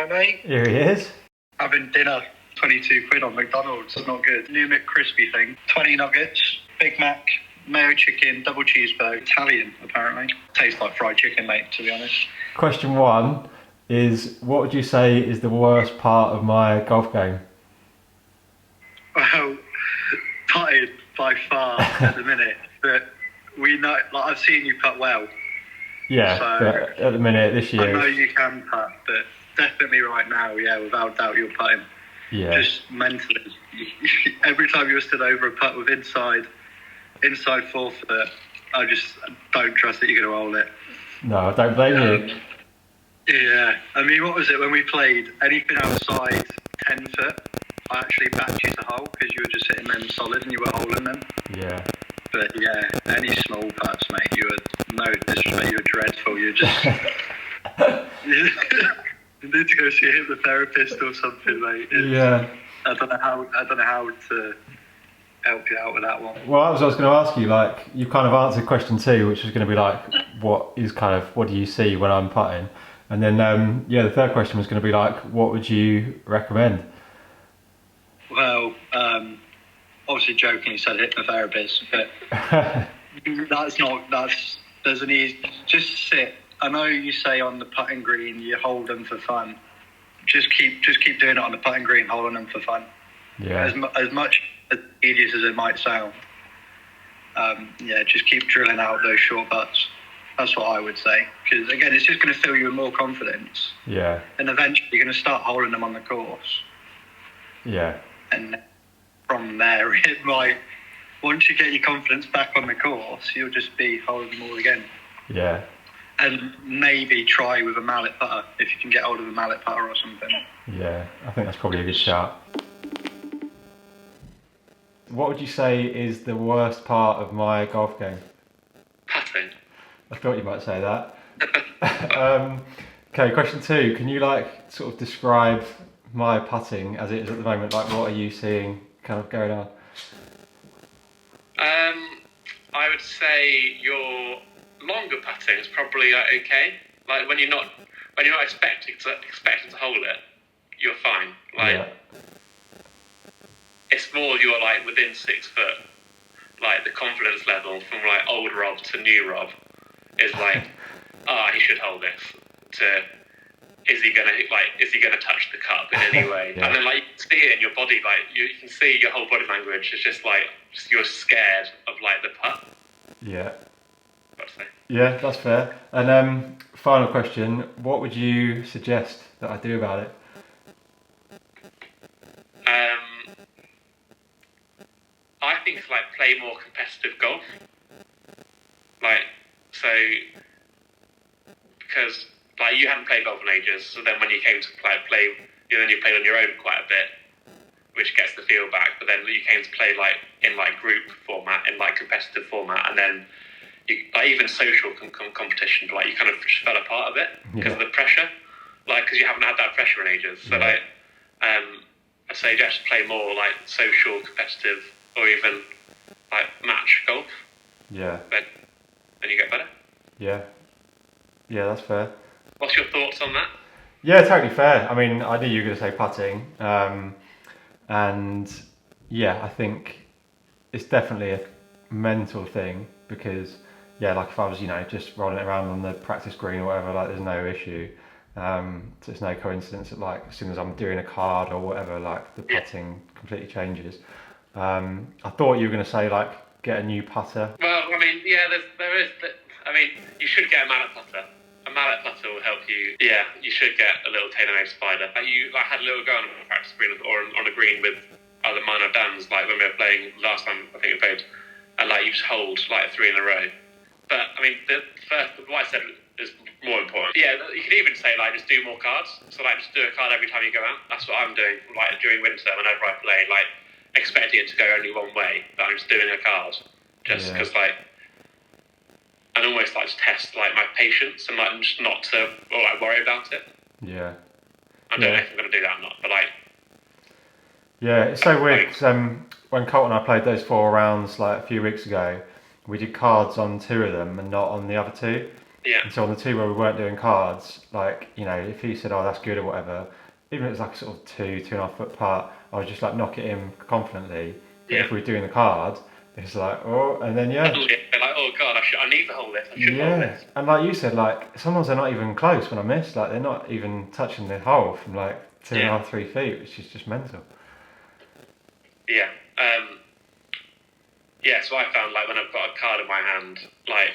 Alright, mate. Here he is. Having dinner, 22 quid on McDonald's. It's not good. New McCrispy thing. 20 nuggets, Big Mac, mayo chicken, double cheeseburger. Italian, apparently. Tastes like fried chicken, mate, to be honest. Question 1 is, what would you say is the worst part of my golf game? Well, putted by far at the minute. But we know, like, I've seen you putt well. Yeah, So, but at the minute, this year... I know you can putt, but definitely right now, yeah, without doubt, you're putting. Yeah. Just mentally. Every time you were stood over a putt with inside 4 foot, I just don't trust that you're going to hold it. No, I don't blame you. Yeah. I mean, what was it when we played? Anything outside 10 foot, I actually backed you to hole because you were just hitting them solid and you were holding them. Yeah. But yeah, any small putts, mate, you were, no disrespect, you were dreadful. You're just... you need to go see a hypnotherapist or something, mate. Yeah. I don't know how to help you out with that one. Well, I was going to ask you, like, you kind of answered question 2, which was going to be like, what do you see when I'm putting? And then, the third question was going to be like, what would you recommend? Well, obviously jokingly said hypnotherapist, but there's an easy, just sit. I know you say on the putting green, you hold them for fun. Just keep doing it on the putting green, holding them for fun. Yeah. As much as tedious as it might sound. Just keep drilling out those short putts. That's what I would say. Because again, it's just going to fill you with more confidence. Yeah. And eventually you're going to start holding them on the course. Yeah. And from there, it might, once you get your confidence back on the course, you'll just be holding them all again. Yeah. And maybe try with a mallet putter, if you can get hold of a mallet putter or something. Yeah, I think that's probably a good shout. What would you say is the worst part of my golf game? Putting. I thought you might say that. Okay, question 2. Can you sort of describe my putting as it is at the moment? Like, what are you seeing kind of going on? I would say your longer putting is probably okay. Like when you're not expecting to hold it, you're fine. Like it's more you're like within 6 foot. Like the confidence level from like old Rob to new Rob is like, he should hold this. To is he gonna touch the cup in any way? Yeah. And then like you can see it in your body, like you can see your whole body language. It's just like you're scared of like the putt. Yeah. I'd say. Yeah, that's fair. And final question, what would you suggest that I do about it? I think like play more competitive golf. Because like you hadn't played golf in ages, so then when you came to play, then you played on your own quite a bit, which gets the feel back. But then you came to play like in like group format, in like competitive format, and then you, like even social competition, like you kind of just fell apart a bit because of the pressure, like because you haven't had that pressure in ages. So I say just play more like social, competitive, or even like match golf. Yeah. Then you get better. Yeah. Yeah, that's fair. What's your thoughts on that? Yeah, totally fair. I mean, I knew you were going to say putting, and yeah, I think it's definitely a mental thing because like if I was just rolling it around on the practice green or whatever, like there's no issue. So it's no coincidence that like as soon as I'm doing a card or whatever, like the putting completely changes. I thought you were going to say like get a new putter. Well, I mean, there is. I mean, you should get a mallet putter. A mallet putter will help you. Yeah, you should get a little tailor-made spider. You had a little go on a practice green or on a green with other minor Dans, like when we were playing last time. I think we played, and like you just hold like 3 in a row. But I mean, what I said is more important. Yeah, you could even say like just do more cards. So like just do a card every time you go out. That's what I'm doing. Like during winter, whenever I play, like expecting it to go only one way, but I'm just doing a card just because and almost like to test like my patience and like just not to worry about it. Yeah. I don't know if I'm going to do that or not, but like. Yeah, it's so weird because when Colt and I played those 4 rounds like a few weeks ago, we did cards on 2 of them and not on the other 2. Yeah. And so on the two where we weren't doing cards, like, you know, if he said, oh, that's good or whatever, even if it's like a sort of 2.5 foot putt, I would just like knock it in confidently. But if we were doing the card, it's like, oh, and then Like, oh God, I need to hold this. I should hold this. And like you said, like sometimes they're not even close when I miss. Like they're not even touching the hole from like 2.5, 3 feet, which is just mental. Yeah. So I found like when I've got a card in my hand, like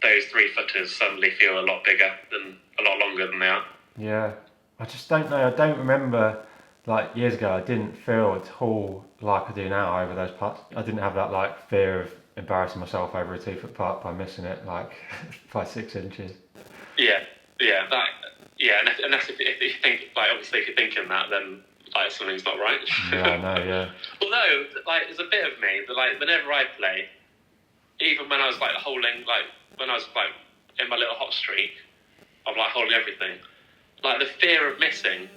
those 3-footers suddenly feel a lot bigger than a lot longer than they are. Yeah. I just don't know. I don't remember like years ago. I didn't feel at all like I do now over those putts. I didn't have that like fear of embarrassing myself over a 2-foot putt by missing it like by 6 inches. And that's if you think, like, obviously if you're thinking that, then like something's not right. Yeah, I know, yeah. Although, like, there's a bit of me that, like, whenever I play, even when I was like holding, like when I was like in my little hot streak of like holding everything, like the fear of missing,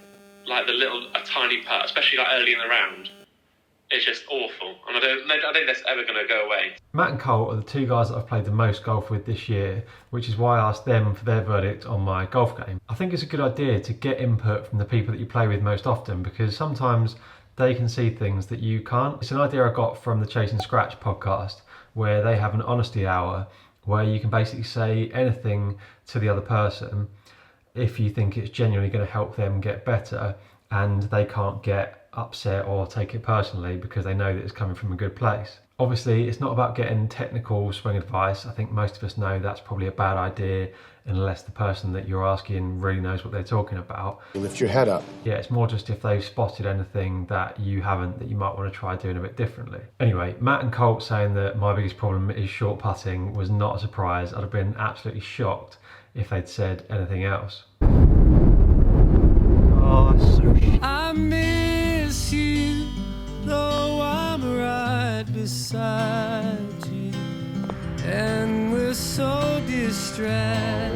like a tiny putt, especially like early in the round, it's just awful, and I don't think that's ever going to go away. Matt and Colt are the two guys that I've played the most golf with this year, which is why I asked them for their verdict on my golf game. I think it's a good idea to get input from the people that you play with most often, because sometimes they can see things that you can't. It's an idea I got from the Chasing Scratch podcast, where they have an honesty hour where you can basically say anything to the other person if you think it's genuinely going to help them get better, and they can't get upset or take it personally because they know that it's coming from a good place. Obviously, it's not about getting technical swing advice. I think most of us know that's probably a bad idea unless the person that you're asking really knows what they're talking about. Lift your head up. Yeah, it's more just if they've spotted anything that you haven't that you might want to try doing a bit differently. Anyway, Matt and Colt saying that my biggest problem is short putting was not a surprise. I'd have been absolutely shocked if they'd said anything else. Oh, so I miss you, though I'm right beside you, and we're so distracted,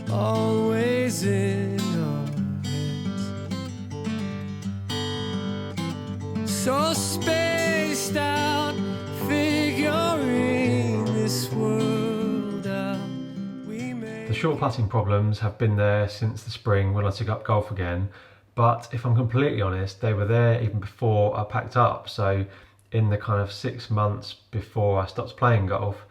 always in our heads, so spaced out, figuring this world out. The short putting problems have been there since the spring when I took up golf again, but if I'm completely honest, they were there even before I packed up. So in the kind of 6 months before I stopped playing golf,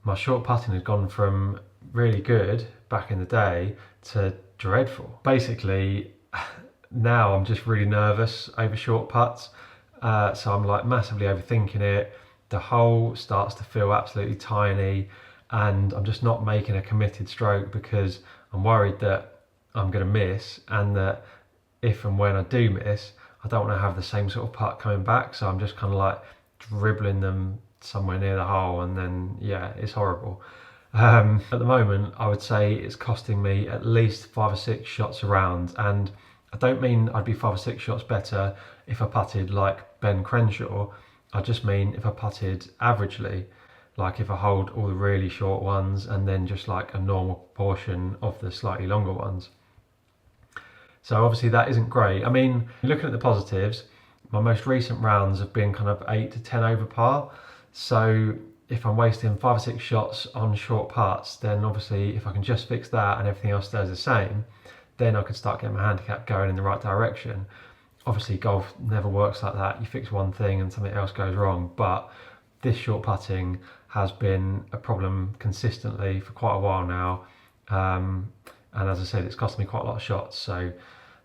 my short putting had gone from really good back in the day to dreadful. Basically, now I'm just really nervous over short putts, so I'm like massively overthinking it. The hole starts to feel absolutely tiny, and I'm just not making a committed stroke because I'm worried that I'm going to miss, and that if and when I do miss, I don't want to have the same sort of putt coming back. So I'm just kind of like dribbling them somewhere near the hole, and then yeah, it's horrible. At the moment, I would say it's costing me at least 5 or 6 shots a round, and I don't mean I'd be 5 or 6 shots better if I putted like Ben Crenshaw. I just mean if I putted averagely. Like if I hold all the really short ones and then just like a normal proportion of the slightly longer ones. So obviously that isn't great. I mean, looking at the positives, my most recent rounds have been kind of 8 to 10 over par. So if I'm wasting 5 or 6 shots on short putts, then obviously if I can just fix that and everything else stays the same, then I could start getting my handicap going in the right direction. Obviously golf never works like that. You fix one thing and something else goes wrong, but this short putting has been a problem consistently for quite a while now, and as I said, it's cost me quite a lot of shots, so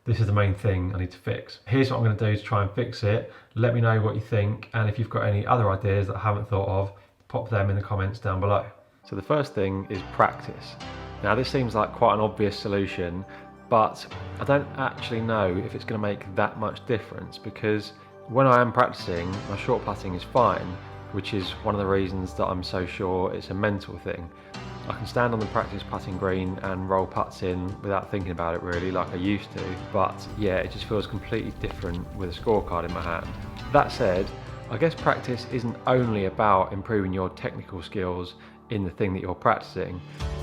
this is the main thing I need to fix. Here's what I'm going to do to try and fix it. Let me know what you think, and if you've got any other ideas that I haven't thought of, pop them in the comments down below. So the first thing is practice. Now this seems like quite an obvious solution, but I don't actually know if it's going to make that much difference, because when I am practicing, my short putting is fine, which is one of the reasons that I'm so sure it's a mental thing. I can stand on the practice putting green and roll putts in without thinking about it really, like I used to, but yeah, it just feels completely different with a scorecard in my hand. That said, I guess practice isn't only about improving your technical skills in the thing that you're practicing,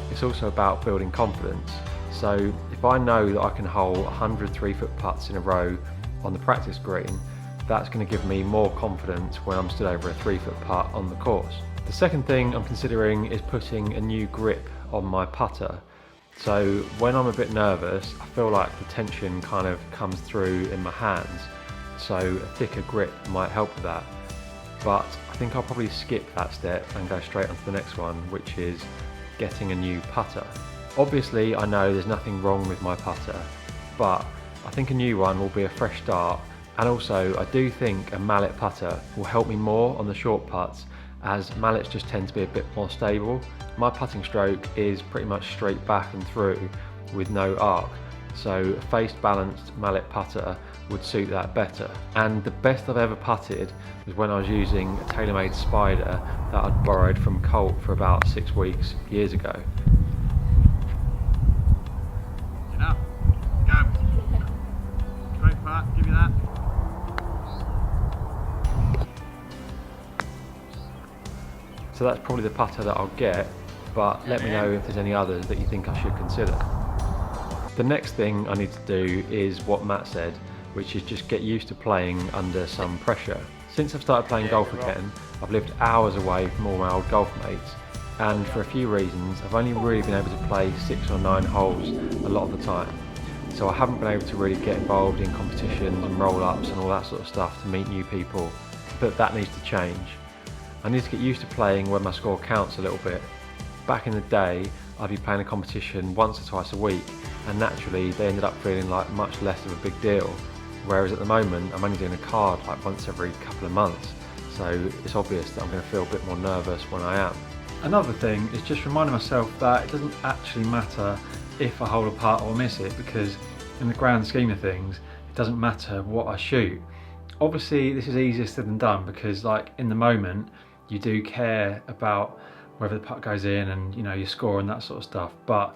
it's also about building confidence. So if I know that I can hole 100 3-foot putts in a row on the practice green, that's going to give me more confidence when I'm stood over a 3-foot putt on the course. The second thing I'm considering is putting a new grip on my putter. So when I'm a bit nervous, I feel like the tension kind of comes through in my hands, so a thicker grip might help with that. But I think I'll probably skip that step and go straight on to the next one, which is getting a new putter. Obviously I know there's nothing wrong with my putter, but I think a new one will be a fresh start, and also I do think a mallet putter will help me more on the short putts, as mallets just tend to be a bit more stable. My putting stroke is pretty much straight back and through with no arc, so a face balanced mallet putter would suit that better. And the best I've ever putted was when I was using a TaylorMade Spider that I'd borrowed from Colt for about 6 weeks years ago. Enough. Go. Straight putt, give you that. So that's probably the putter that I'll get, but let me know if there's any others that you think I should consider. The next thing I need to do is what Matt said, which is just get used to playing under some pressure. Since I've started playing golf again, I've lived hours away from all my old golf mates, and for a few reasons I've only really been able to play 6 or 9 holes a lot of the time. So I haven't been able to really get involved in competitions and roll-ups and all that sort of stuff to meet new people, but that needs to change. I need to get used to playing when my score counts a little bit. Back in the day, I'd be playing a competition once or twice a week, and naturally they ended up feeling like much less of a big deal. Whereas at the moment, I'm only doing a card like once every couple of months, so it's obvious that I'm going to feel a bit more nervous when I am. Another thing is just reminding myself that it doesn't actually matter if I hold a putt or miss it, because in the grand scheme of things, it doesn't matter what I shoot. Obviously, this is easier said than done, because like in the moment, you do care about whether the putt goes in and your score and that sort of stuff. But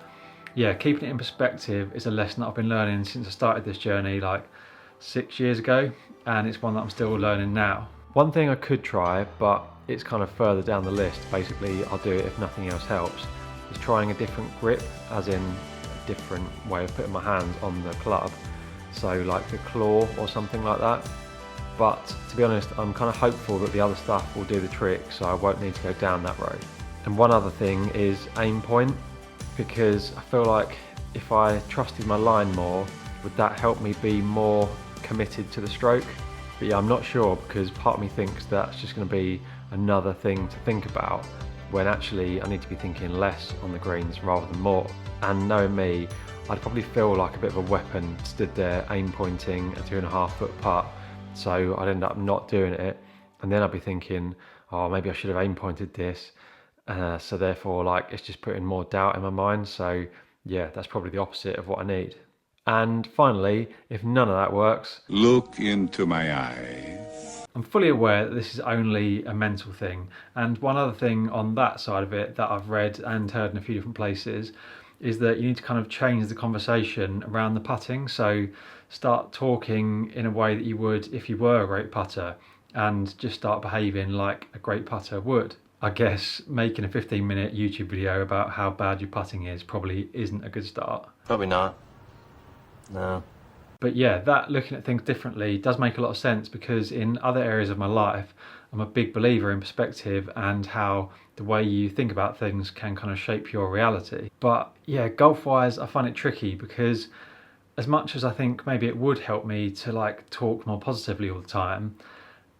yeah, keeping it in perspective is a lesson that I've been learning since I started this journey like 6 years ago, and it's one that I'm still learning now. One thing I could try, but it's kind of further down the list, basically I'll do it if nothing else helps, is trying a different grip, as in a different way of putting my hands on the club. So like the claw or something like that. But to be honest, I'm kind of hopeful that the other stuff will do the trick, so I won't need to go down that road. And one other thing is aim point, because I feel like if I trusted my line more, would that help me be more committed to the stroke? But yeah, I'm not sure, because part of me thinks that's just going to be another thing to think about, when actually I need to be thinking less on the greens rather than more. And knowing me, I'd probably feel like a bit of a weapon stood there aim pointing a 2.5 foot putt, so I'd end up not doing it, and then I'd be thinking, oh, maybe I should have aim pointed this, so therefore like it's just putting more doubt in my mind. So yeah, that's probably the opposite of what I need. And finally, if none of that works, look into my eyes. I'm fully aware that this is only a mental thing. And one other thing on that side of it that I've read and heard in a few different places is that you need to kind of change the conversation around the putting. So start talking in a way that you would if you were a great putter, and just start behaving like a great putter would. I guess making a 15-minute YouTube video about how bad your putting is probably isn't a good start. Probably not. No. But yeah, that looking at things differently does make a lot of sense, because in other areas of my life, I'm a big believer in perspective and how the way you think about things can kind of shape your reality. But yeah, golf-wise, I find it tricky, because as much as I think maybe it would help me to like talk more positively all the time,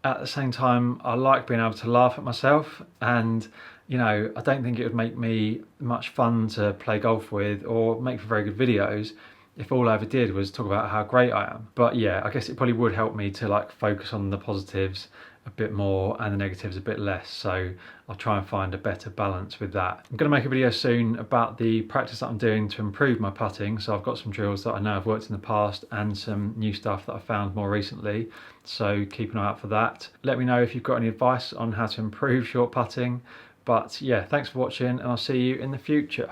at the same time, I like being able to laugh at myself, and I don't think it would make me much fun to play golf with or make for very good videos if all I ever did was talk about how great I am. But yeah, I guess it probably would help me to like focus on the positives a bit more and the negatives a bit less, so I'll try and find a better balance with that. I'm going to make a video soon about the practice that I'm doing to improve my putting, so I've got some drills that I know I've worked in the past and some new stuff that I found more recently, so keep an eye out for that. Let me know if you've got any advice on how to improve short putting. But yeah, thanks for watching, and I'll see you in the future.